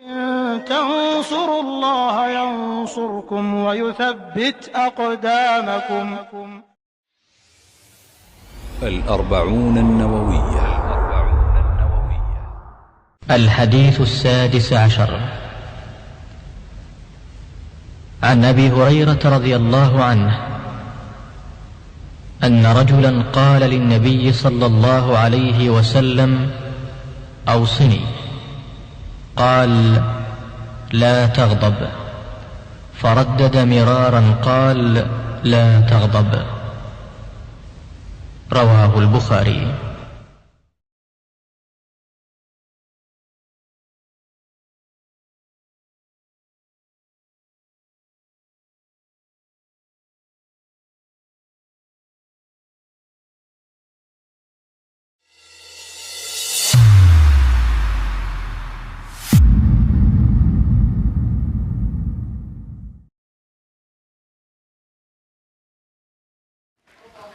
إن تنصروا الله ينصركم ويثبت أقدامكم. الأربعون النووية. الحديث السادس عشر. عن أبي هريرة رضي الله عنه أن رجلا قال للنبي صلى الله عليه وسلم: أوصني. قال: لا تغضب. فردد مرارا قال: لا تغضب. رواه البخاري.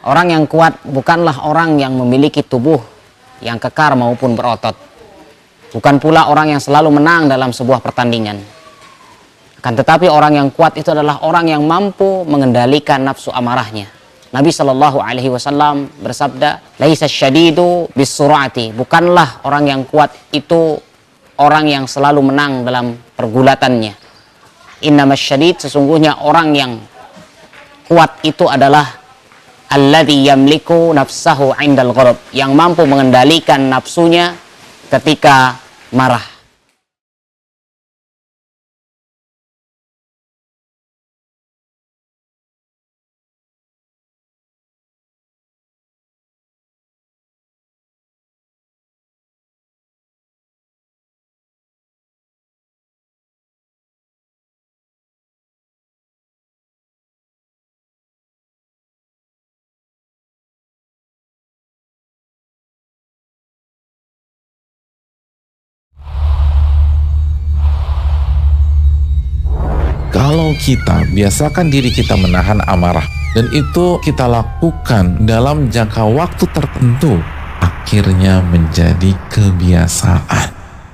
Orang yang kuat bukanlah orang yang memiliki tubuh yang kekar maupun berotot. Bukan pula orang yang selalu menang dalam sebuah pertandingan. Akan tetapi orang yang kuat itu adalah orang yang mampu mengendalikan nafsu amarahnya. Nabi Shallallahu Alaihi Wasallam bersabda, "Laisa syadidu bisur'ati." Bukanlah orang yang kuat itu orang yang selalu menang dalam pergulatannya. Innamas syadid, sesungguhnya orang yang kuat itu adalah alladzi yamliku nafsahu 'indal ghadab, yang mampu mengendalikan nafsunya ketika marah. Kalau kita biasakan diri kita menahan amarah, dan itu kita lakukan dalam jangka waktu tertentu, akhirnya menjadi kebiasaan.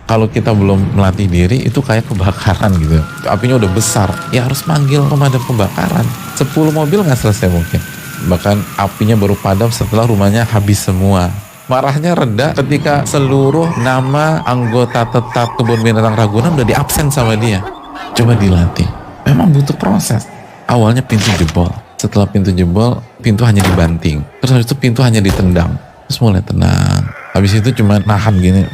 Kalau kita belum melatih diri, itu kayak kebakaran gitu. Apinya udah besar, ya harus manggil pemadam kebakaran. 10 mobil nggak selesai mungkin. Bahkan apinya baru padam setelah rumahnya habis semua. Marahnya reda ketika seluruh nama anggota tetap kebun binatang Ragunan udah diabsen sama dia. Coba dilatih. Memang butuh proses. Awalnya pintu jebol. Setelah pintu jebol, pintu hanya dibanting. Terus habis itu pintu hanya ditendang. Terus mulai tenang. Habis itu cuma nahan gini,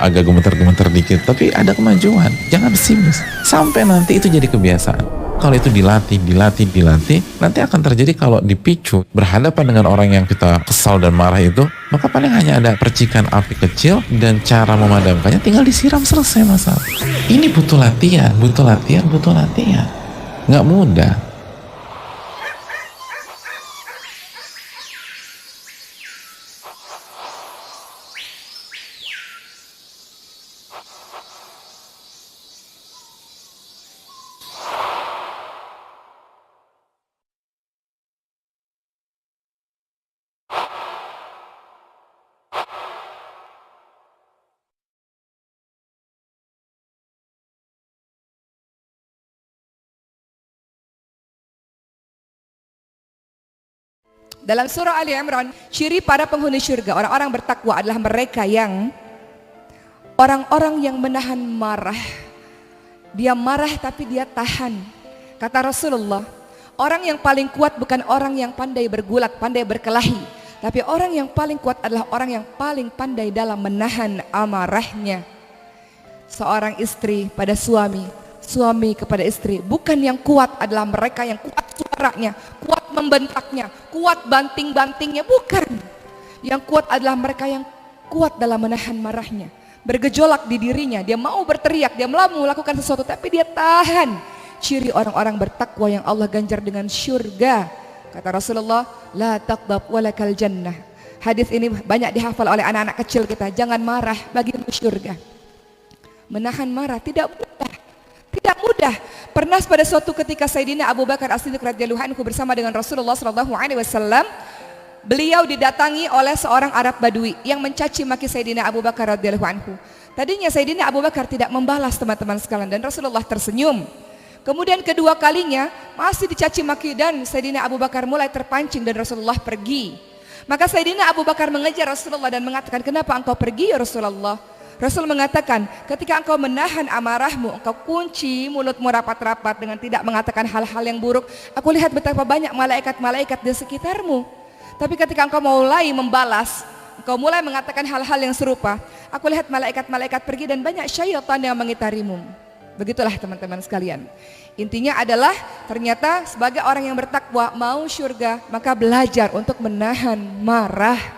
agak gemeter-gemeter dikit. Tapi ada kemajuan. Jangan pesimis. Sampai nanti itu jadi kebiasaan. Kalau itu dilatih, nanti akan terjadi kalau dipicu berhadapan dengan orang yang kita kesal dan marah itu, maka paling hanya ada percikan api kecil dan cara memadamkannya tinggal disiram, selesai masalah. Ini butuh latihan. Nggak mudah. Dalam surah Ali Imran, ciri para penghuni syurga, orang-orang bertakwa adalah mereka yang orang-orang yang menahan marah. Dia marah tapi dia tahan. Kata Rasulullah, orang yang paling kuat bukan orang yang pandai bergulat, pandai berkelahi, tapi orang yang paling kuat adalah orang yang paling pandai dalam menahan amarahnya. Seorang istri pada suami, suami kepada istri, bukan yang kuat adalah mereka yang kuat suaranya, kuat membentaknya, kuat banting-bantingnya, bukan. Yang kuat adalah mereka yang kuat dalam menahan marahnya, bergejolak di dirinya, dia mau berteriak, dia mau melakukan sesuatu tapi dia tahan. Ciri orang-orang bertakwa yang Allah ganjar dengan syurga. Kata Rasulullah, la taqdab walakal jannah. Hadis ini banyak dihafal oleh anak-anak kecil kita. Jangan marah, bagimu syurga. Menahan marah tidak mudah. Tidak mudah. Pernah pada suatu ketika Sayyidina Abu Bakar As-Siddiq radhiyallahu anhu bersama dengan Rasulullah sallallahu alaihi wasallam, beliau didatangi oleh seorang Arab Badui yang mencaci maki Sayyidina Abu Bakar radhiyallahu anhu. Tadinya Sayyidina Abu Bakar tidak membalas teman-teman sekalian, dan Rasulullah tersenyum. Kemudian kedua kalinya masih dicaci maki dan Sayyidina Abu Bakar mulai terpancing dan Rasulullah pergi. Maka Sayyidina Abu Bakar mengejar Rasulullah dan mengatakan, kenapa engkau pergi ya Rasulullah? Rasul mengatakan, ketika engkau menahan amarahmu, engkau kunci mulutmu rapat-rapat dengan tidak mengatakan hal-hal yang buruk, aku lihat betapa banyak malaikat-malaikat di sekitarmu. Tapi ketika engkau mulai membalas, engkau mulai mengatakan hal-hal yang serupa, aku lihat malaikat-malaikat pergi dan banyak syaitan yang mengitarimu. Begitulah teman-teman sekalian. Intinya adalah ternyata sebagai orang yang bertakwa mau surga, maka belajar untuk menahan marah.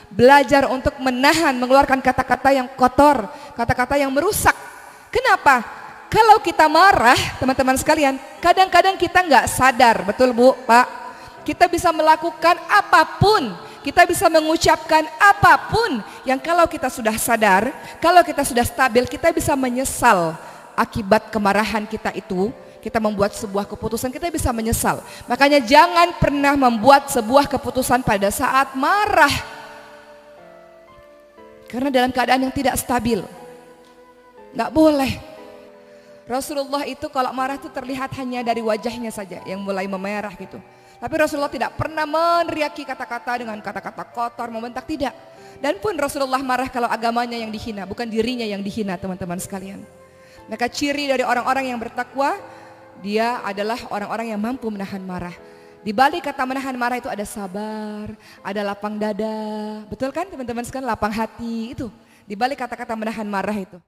Belajar untuk menahan, mengeluarkan kata-kata yang kotor, kata-kata yang merusak. Kenapa? Kalau kita marah, teman-teman sekalian, kadang-kadang kita nggak sadar, betul Bu, Pak? Kita bisa melakukan apapun, kita bisa mengucapkan apapun yang kalau kita sudah sadar, kalau kita sudah stabil, kita bisa menyesal akibat kemarahan kita itu. Kita membuat sebuah keputusan, kita bisa menyesal. Makanya jangan pernah membuat sebuah keputusan pada saat marah, karena dalam keadaan yang tidak stabil, nggak boleh. Rasulullah itu kalau marah itu terlihat hanya dari wajahnya saja yang mulai memerah gitu. Tapi Rasulullah tidak pernah meneriaki kata-kata dengan kata-kata kotor, membentak, tidak. Dan pun Rasulullah marah kalau agamanya yang dihina, bukan dirinya yang dihina, teman-teman sekalian. Maka ciri dari orang-orang yang bertakwa, dia adalah orang-orang yang mampu menahan marah. Di balik kata menahan marah itu ada sabar, ada lapang dada. Betul kan teman-teman sekalian, lapang hati itu. Di balik kata-kata menahan marah itu.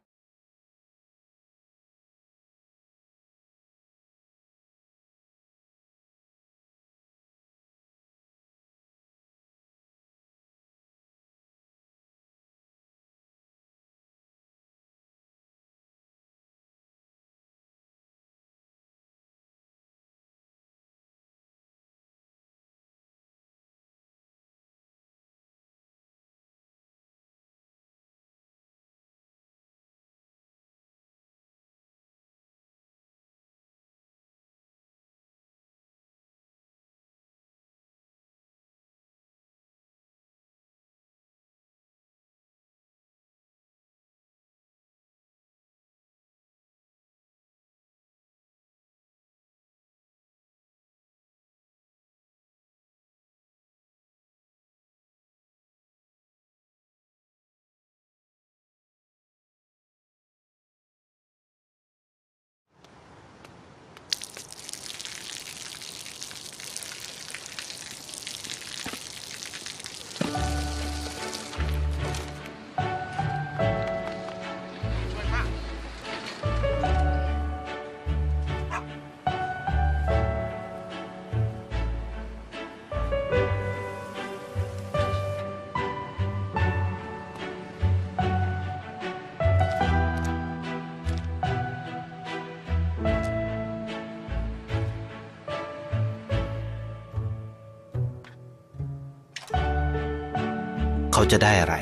เขาจะได้อะไร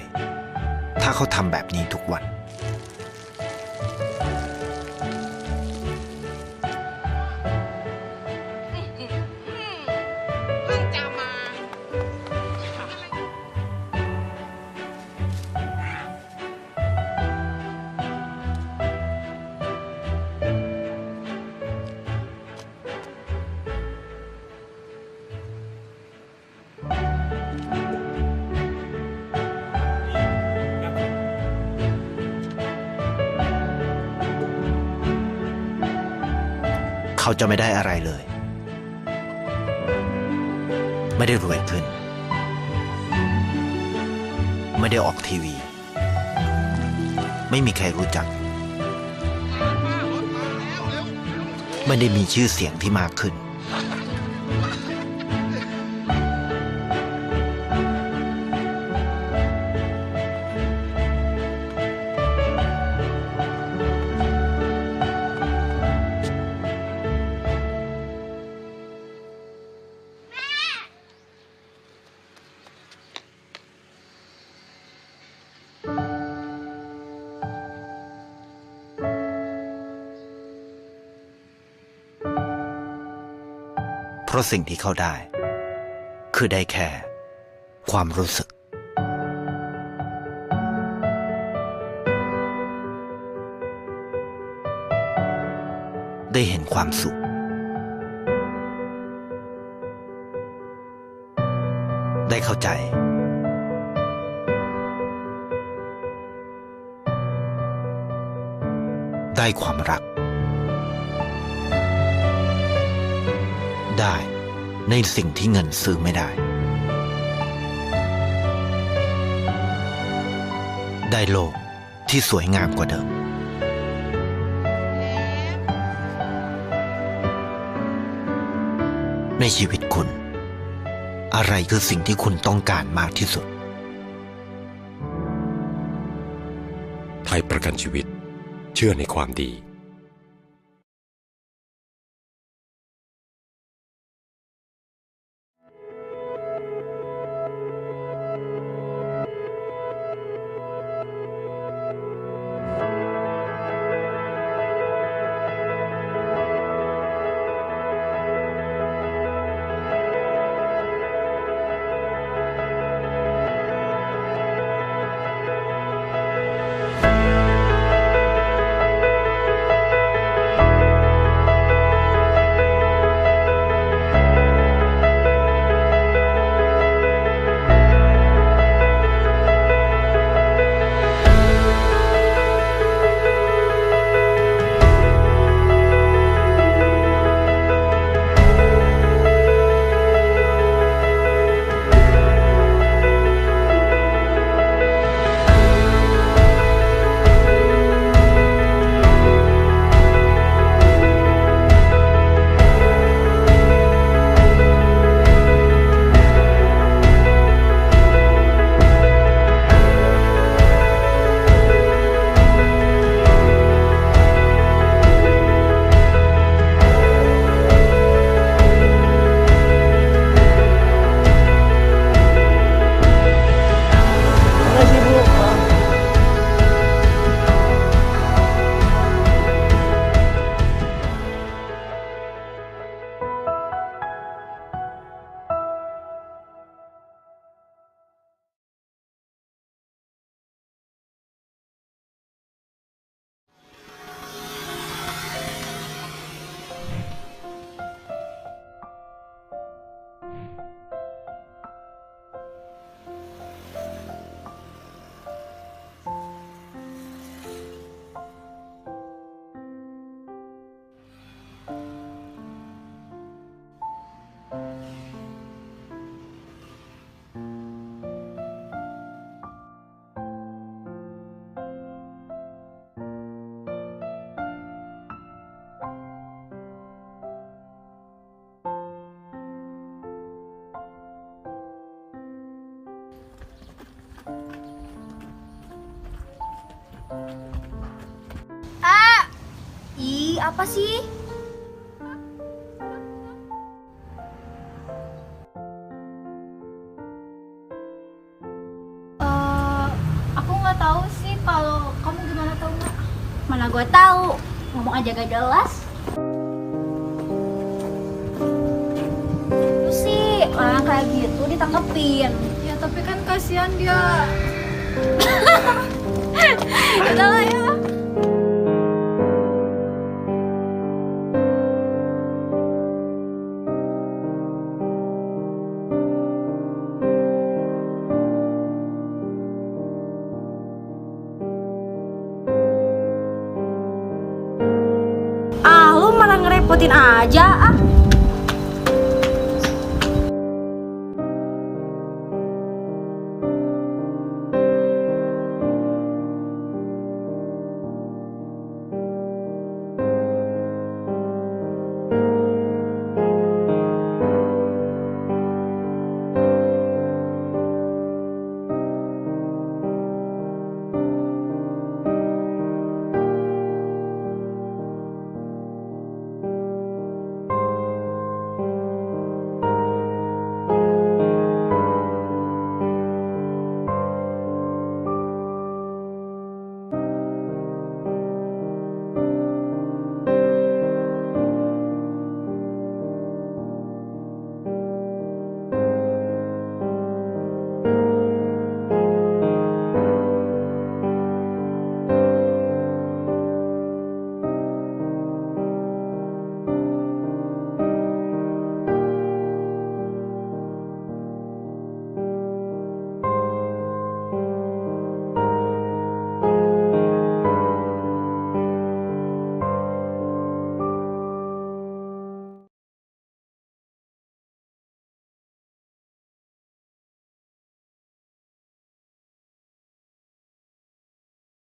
ถ้าเขาทำแบบนี้ทุกวันเขาจะไม่ได้อะไรเลยไม่ได้รวยขึ้นไม่ได้ออกทีวีไม่มีใครรู้จักไม่ได้มีชื่อเสียงที่มากขึ้นเพราะสิ่งที่เขาได้คือได้แค่ความรู้สึก ได้เห็นความสุขได้เข้าใจได้ความรักได้ในสิ่งที่เงินซื้อไม่ได้ได้โลกที่สวยงามกว่าเดิมในชีวิตคุณอะไรคือสิ่งที่คุณต้องการมากที่สุดไทยประกันชีวิตเชื่อในความดีApa sih? Aku nggak tahu sih, kalau kamu gimana tahu nggak? Mana gue tahu, ngomong aja gak jelas. Lu sih orang kayak gitu ditangkepin. Ya tapi kan kasihan dia. Udah lah ya. Lu malah ngerepotin aja ah.